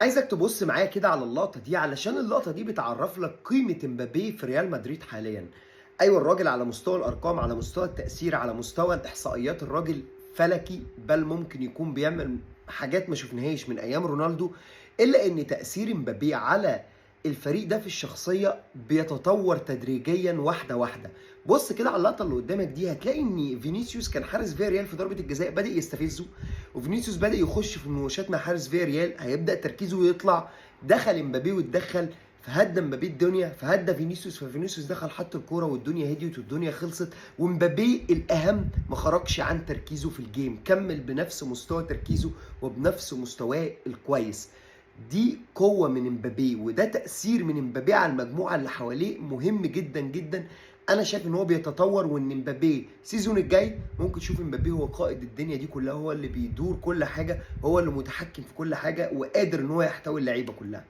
عايزك تبص معايا كده على اللقطة دي علشان اللقطة دي بتعرف لك قيمة امبابي في ريال مدريد حاليا. ايوه الراجل على مستوى الارقام، على مستوى التأثير، على مستوى الاحصائيات، الراجل فلكي، بل ممكن يكون بيعمل حاجات ما شفناهاش من ايام رونالدو. الا ان تأثير امبابي على الفريق ده في الشخصية بيتطور تدريجيا واحدة واحدة. بص كده على اللقطة اللي قدامك دي هتلاقي ان فينيسيوس كان حارس فيا ريال في ضربة الجزاء بدأ يستفزه، وفينيسيوس بدأ يخش في مناوشات مع حارس فيا ريال، هيبدأ تركيزه يطلع. دخل امبابي واتدخل، فهدى امبابي الدنيا، فهدى فينيسيوس، ففينيسيوس دخل حط الكوره والدنيا هديت والدنيا خلصت. ومبابي الاهم ما خرجش عن تركيزه في الجيم، كمل بنفس مستوى تركيزه وبنفس مستواه الكويس. دي قوة من امبابي وده تأثير من امبابي على المجموعة اللي حواليه مهم جدا جدا. انا شايف ان هو بيتطور، وان امبابي السيزون الجاي ممكن تشوف امبابي هو قائد الدنيا دي كلها، هو اللي بيدور كل حاجة، هو اللي متحكم في كل حاجة وقادر ان هو يحتوي اللعيبة كلها.